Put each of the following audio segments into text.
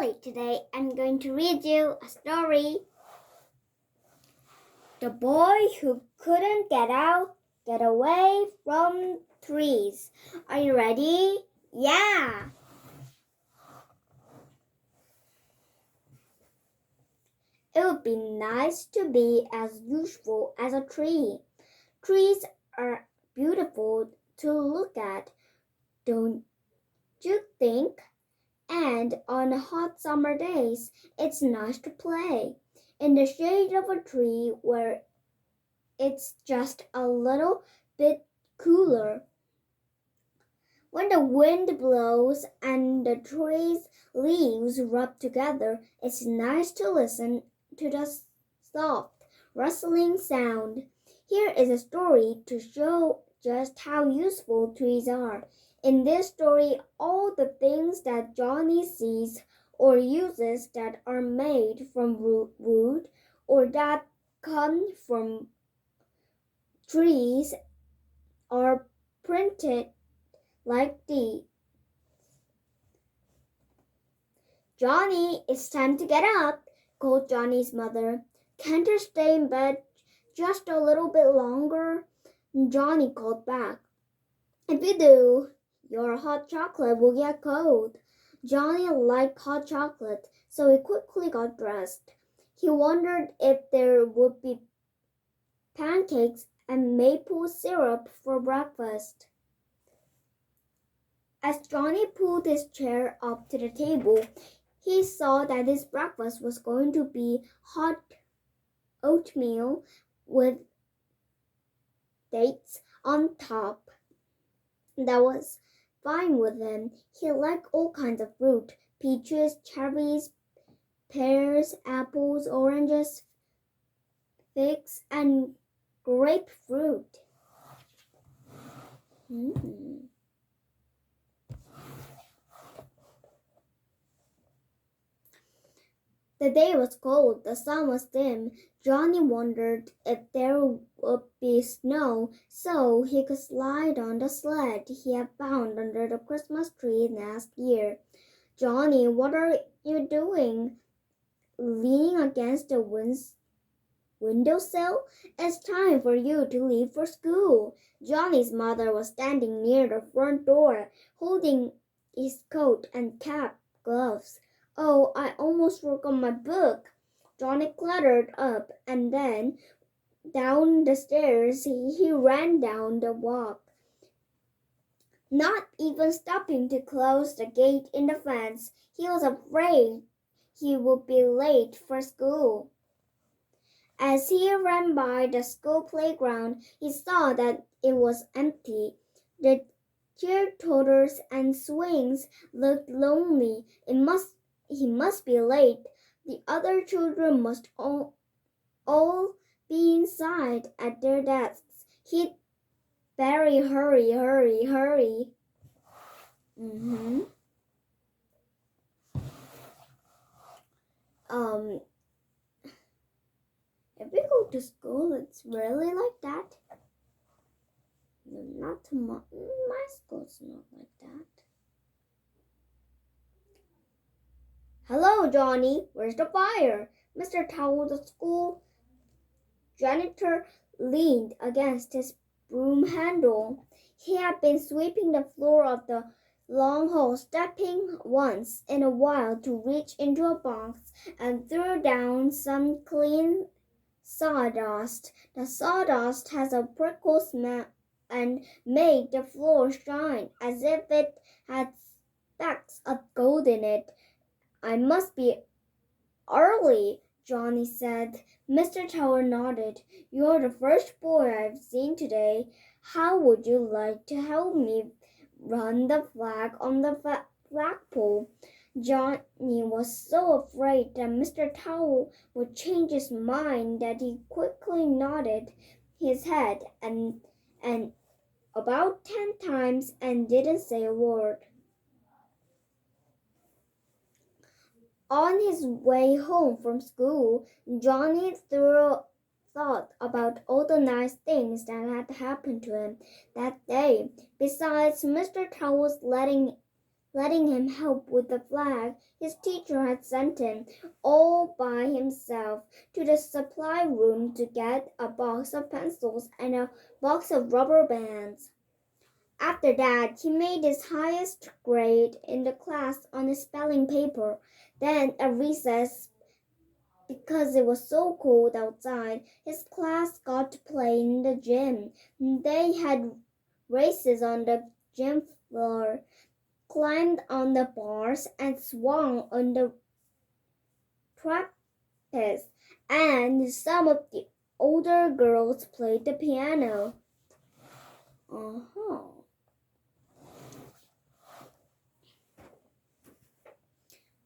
Elly. Today I'm going to read you a story. The boy who couldn't get away from trees. Are you ready? Yeah! It would be nice to be as useful as a tree. Trees are beautiful to look at, don't you think? And on hot summer days, it's nice to play in the shade of a tree where it's just a little bit cooler. When the wind blows and the tree's leaves rub together, it's nice to listen to the soft, rustling sound. Here is a story to show just how useful trees are. In this story, all the things that Johnny sees or uses that are made from wood or that come from trees are printed like these. Johnny, it's time to get up, called Johnny's mother. Can't you stay in bed just a little bit longer? Johnny called back. If you do, your hot chocolate will get cold. Johnny liked hot chocolate, so he quickly got dressed. He wondered if there would be pancakes and maple syrup for breakfast. As Johnny pulled his chair up to the table, he saw that his breakfast was going to be hot oatmeal with dates on top. That was fine with him. He liked all kinds of fruit: peaches, cherries, pears, apples, oranges, figs, and grapefruit. The day was cold, the sun was dim. Johnny wondered if there would be snow so he could slide on the sled he had found under the Christmas tree last year. Johnny, what are you doing? Leaning against the windowsill? It's time for you to leave for school. Johnny's mother was standing near the front door, holding his coat and cap, gloves. Oh, I almost forgot my book. Johnny clattered up and then down the stairs. He ran down the walk, not even stopping to close the gate in the fence. He was afraid he would be late for school. As he ran by the school playground, he saw that it was empty. The teeter-totters and swings looked lonely. He must be late. The other children must all be inside at their desks. He'd better hurry. If we go to school, it's really like that. No, not to my school's not like that. Hello, Johnny. Where's the fire? Mr. Towel, the school janitor, leaned against his broom handle. He had been sweeping the floor of the long hall, stepping once in a while to reach into a box and throw down some clean sawdust. The sawdust has a prickle smell and made the floor shine as if it had specks of gold in it. I must be early, Johnny said. Mr. Tower nodded. You're the first boy I've seen today. How would you like to help me run the flag on the flagpole? Johnny was so afraid that Mr. Towel would change his mind that he quickly nodded his head and about 10 times and didn't say a word. On his way home from school, Johnny thought about all the nice things that had happened to him that day. Besides Mr. Towel's letting letting him help with the flag his teacher had sent him all by himself to the supply room to get a box of pencils and a box of rubber bands. After that, he made his highest grade in the class on his spelling paper. Then, at recess, because it was so cold outside, his class got to play in the gym. They had races on the gym floor, climbed on the bars, and swung on the trapeze. And some of the older girls played the piano. Uh-huh.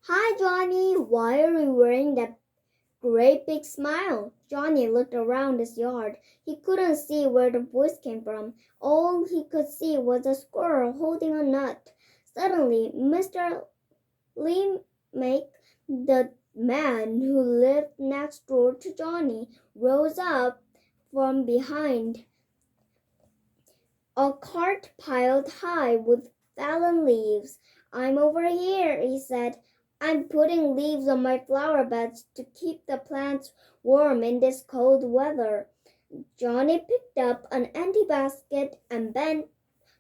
Hi, Johnny. Why are you wearing that great big smile? Johnny looked around his yard. He couldn't see where the voice came from. All he could see was a squirrel holding a nut. Suddenly, Mr. Lee the man who lived next door to Johnny, rose up from behind a cart piled high with fallen leaves. I'm over here, he said. I'm putting leaves on my flower beds to keep the plants warm in this cold weather. Johnny picked up an empty basket and bent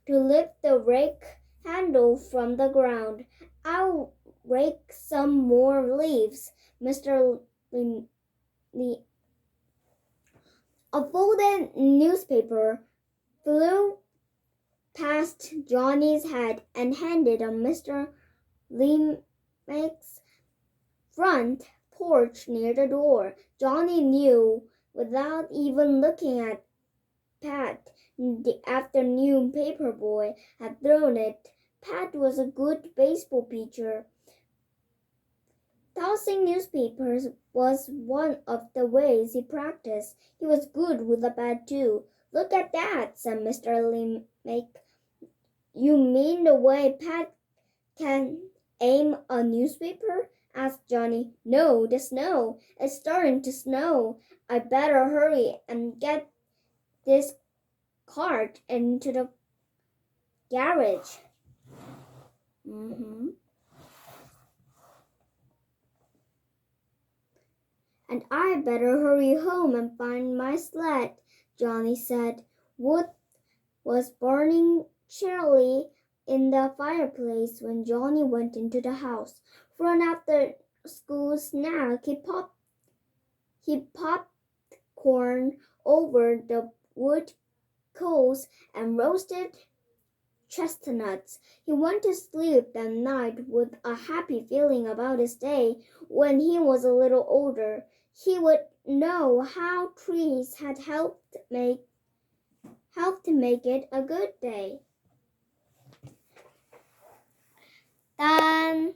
to lift the rake handle from the ground. I'll rake some more leaves, Mr. Lee. A folded newspaper flew past Johnny's head and landed on Mr. Lee's front porch near the door. Johnny knew without even looking at Pat. The afternoon paper boy had thrown it. Pat was a good baseball pitcher. Tossing newspapers was one of the ways he practiced. He was good with a bat too. Look at that, said Mr. Lee. You mean the way Pat can aim a newspaper? Asked Johnny. No, the snow. It's starting to snow. I better hurry and get this cart into the garage. And I better hurry home and find my sled, Johnny said. Wood was burning cheerily in the fireplace when Johnny went into the house. For an after-school snack, he popped corn over the wood coals and roasted chestnuts. He went to sleep that night with a happy feeling about his day. When he was a little older, he would know how trees had helped make it a good day. Done.